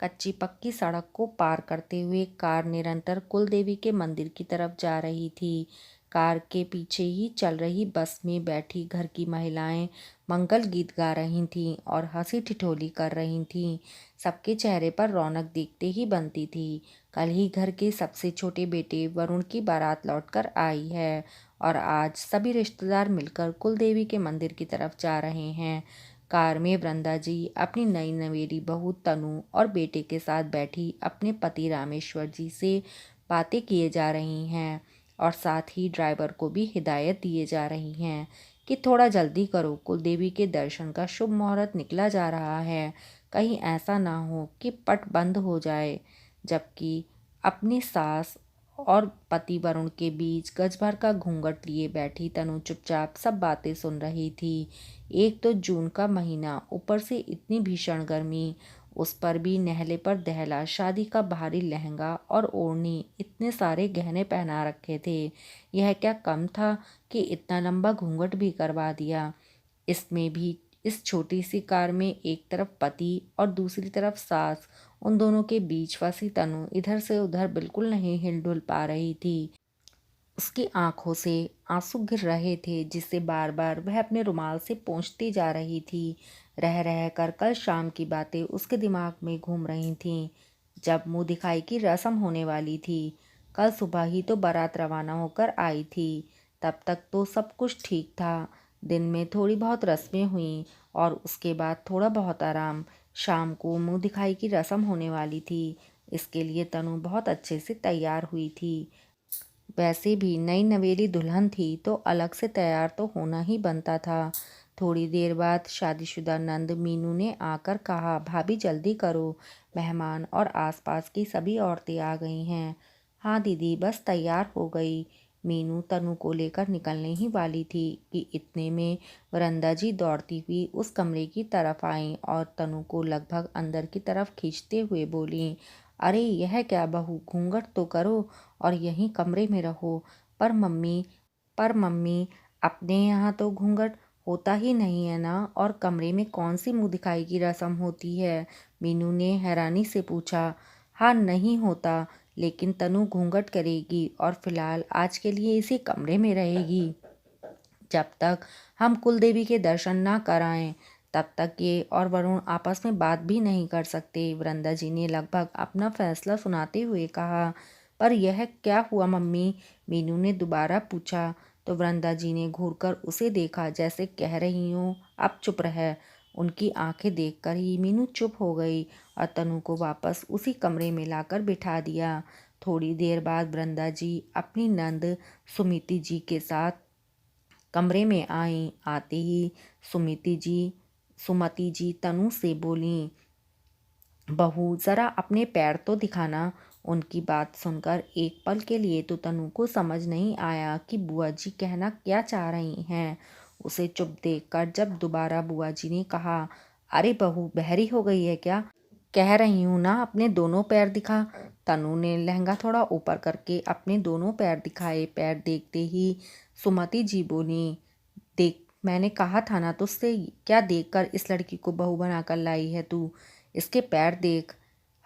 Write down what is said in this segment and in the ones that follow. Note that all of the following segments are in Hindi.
कच्ची पक्की सड़क को पार करते हुए कार निरंतर कुलदेवी के मंदिर की तरफ जा रही थी। कार के पीछे ही चल रही बस में बैठी घर की महिलाएं मंगल गीत गा रही थीं और हंसी ठिठोली कर रही थीं। सबके चेहरे पर रौनक देखते ही बनती थी। कल ही घर के सबसे छोटे बेटे वरुण की बारात लौटकर आई है और आज सभी रिश्तेदार मिलकर कुलदेवी के मंदिर की तरफ जा रहे हैं। कार में वृंदा जी अपनी नई नवेली बहू तनु और बेटे के साथ बैठी अपने पति रामेश्वर जी से बातें किए जा रही हैं और साथ ही ड्राइवर को भी हिदायत दिए जा रही हैं कि थोड़ा जल्दी करो, कुलदेवी के दर्शन का शुभ मुहूर्त निकला जा रहा है, कहीं ऐसा ना हो कि पट बंद हो जाए। जबकि अपनी सास और पति वरुण के बीच गज भर का घूंघट लिए बैठी तनु चुपचाप सब बातें सुन रही थी। एक तो जून का महीना, ऊपर से इतनी भीषण गर्मी, उस पर भी नहले पर दहला शादी का भारी लहंगा और ओढ़नी, इतने सारे गहने पहना रखे थे। यह क्या कम था कि इतना लंबा घूंघट भी करवा दिया। इसमें भी इस छोटी सी कार में एक तरफ पति और दूसरी तरफ सास, उन दोनों के बीच फंसी तनु इधर से उधर बिल्कुल नहीं हिलडुल पा रही थी। उसकी आंखों से आंसू गिर रहे थे जिसे बार बार वह अपने रुमाल से पोंछती जा रही थी। रह रह कर कल शाम की बातें उसके दिमाग में घूम रही थीं। जब मुंह दिखाई की रस्म होने वाली थी, कल सुबह ही तो बारात रवाना होकर आई थी, तब तक तो सब कुछ ठीक था। दिन में थोड़ी बहुत रस्में हुईं और उसके बाद थोड़ा बहुत आराम। शाम को मुंह दिखाई की रस्म होने वाली थी। इसके लिए तनु बहुत अच्छे से तैयार हुई थी। वैसे भी नई नवेली दुल्हन थी तो अलग से तैयार तो होना ही बनता था। थोड़ी देर बाद शादीशुदा नंद मीनू ने आकर कहा, भाभी जल्दी करो, मेहमान और आसपास की सभी औरतें आ गई हैं। हाँ दीदी, बस तैयार हो गई। मीनू तनु को लेकर निकलने ही वाली थी कि इतने में वरंदा जी दौड़ती हुई उस कमरे की तरफ आईं और तनु को लगभग अंदर की तरफ खींचते हुए बोलीं, अरे यह क्या बहू, घूंघट तो करो और यहीं कमरे में रहो। पर मम्मी, अपने यहाँ तो घूंघट होता ही नहीं है ना, और कमरे में कौन सी मुंह दिखाई की रस्म होती है? मीनू ने हैरानी से पूछा। हाँ नहीं होता, लेकिन तनु घूंघट करेगी और फिलहाल आज के लिए इसी कमरे में रहेगी। जब तक हम कुलदेवी के दर्शन ना कराएं, तब तक ये और वरुण आपस में बात भी नहीं कर सकते। वृंदा जी ने लगभग अपना फैसला सुनाते हुए कहा। पर यह क्या हुआ मम्मी? मीनू ने दोबारा पूछा तो वृंदा जी ने घूरकर उसे देखा, जैसे कह रही हूँ अब चुप रह। उनकी आंखें देखकर ही मीनू चुप हो गई और तनु को वापस उसी कमरे में लाकर बिठा दिया। थोड़ी देर बाद वृंदा जी अपनी नंद सुमिति जी के साथ कमरे में आईं। आते ही सुमति जी तनु से बोलीं, बहू जरा अपने पैर तो दिखाना। उनकी बात सुनकर एक पल के लिए तो तनु को समझ नहीं आया कि बुआ जी कहना क्या चाह रही हैं। उसे चुप देखकर जब दोबारा बुआ जी ने कहा, अरे बहू बहरी हो गई है क्या? कह रही हूँ ना अपने दोनों पैर दिखा। तनु ने लहंगा थोड़ा ऊपर करके अपने दोनों पैर दिखाए। पैर देखते ही सुमति जी बोली, देख मैंने कहा था ना तुझसे, क्या देखकर इस लड़की को बहू बनाकर लाई है तू? इसके पैर देख।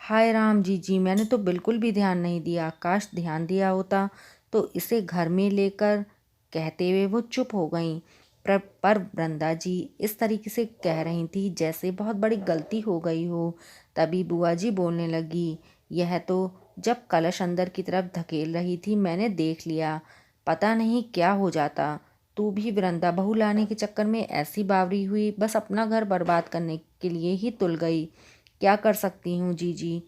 हाय राम जी, मैंने तो बिल्कुल भी ध्यान नहीं दिया। काश ध्यान दिया होता तो इसे घर में लेकर। कहते हुए वो चुप हो गईं। पर वृंदा जी इस तरीके से कह रही थी जैसे बहुत बड़ी गलती हो गई हो। तभी बुआ जी बोलने लगी, यह तो जब कलश अंदर की तरफ धकेल रही थी मैंने देख लिया, पता नहीं क्या हो जाता। तू भी वृंदा बहू लाने के चक्कर में ऐसी बावरी हुई, बस अपना घर बर्बाद करने के लिए ही तुल गई। क्या कर सकती हूँ जीजी।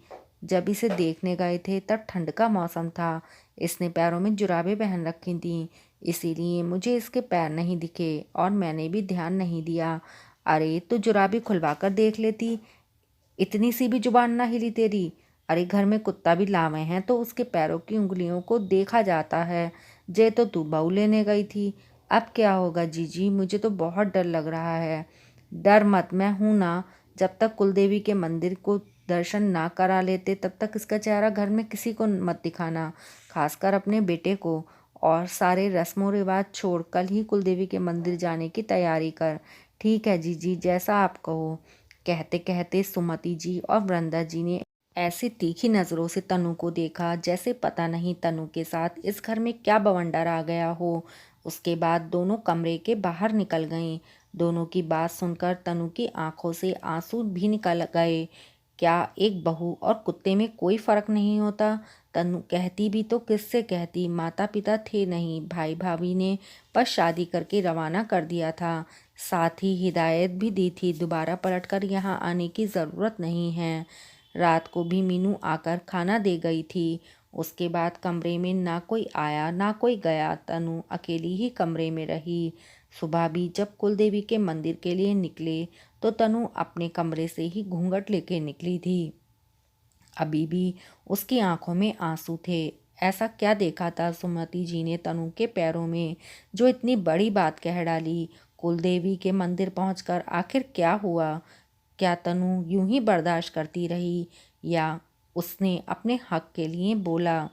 जब इसे देखने गए थे तब ठंड का मौसम था। इसने पैरों में जुराबें पहन रखी थीं, इसीलिए मुझे इसके पैर नहीं दिखे और मैंने भी ध्यान नहीं दिया। अरे तो जुराबें खुलवा कर देख लेती, इतनी सी भी जुबान ना हिली तेरी। अरे घर में कुत्ता भी लावे हैं तो उसके पैरों की उंगलियों को देखा जाता है। जे तो तू बहू लेने गई थी, अब क्या होगा जीजी, मुझे तो बहुत डर लग रहा है। डर मत, मैं हूं ना। जब तक कुलदेवी के मंदिर को दर्शन ना करा लेते तब तक इसका चेहरा घर में किसी को मत दिखाना, खासकर अपने बेटे को। और सारे रस्मों रिवाज छोड़ कल ही कुलदेवी के मंदिर जाने की तैयारी कर। ठीक है जीजी, जैसा आप कहो। कहते कहते सुमति जी और वृंदा जी ने ऐसी तीखी नज़रों से तनु को देखा जैसे पता नहीं तनु के साथ इस घर में क्या बवंडर आ गया हो। उसके बाद दोनों कमरे के बाहर निकल गईं। दोनों की बात सुनकर तनु की आंखों से आंसू भी निकल गए। क्या एक बहू और कुत्ते में कोई फर्क नहीं होता? तनु कहती भी तो किससे कहती, माता पिता थे नहीं, भाई भाभी ने बस शादी करके रवाना कर दिया था। साथ ही हिदायत भी दी थी दोबारा पलटकर यहाँ आने की ज़रूरत नहीं है। रात को भी मीनू आकर खाना दे गई थी। उसके बाद कमरे में ना कोई आया ना कोई गया, तनु अकेली ही कमरे में रही। सुबह भी जब कुलदेवी के मंदिर के लिए निकले तो तनु अपने कमरे से ही घूंघट लेके निकली थी। अभी भी उसकी आंखों में आंसू थे। ऐसा क्या देखा था सुमति जी ने तनु के पैरों में जो इतनी बड़ी बात कह डाली? कुलदेवी के मंदिर पहुंचकर आखिर क्या हुआ? क्या तनु यूं ही बर्दाश्त करती रही या उसने अपने हक के लिए बोला?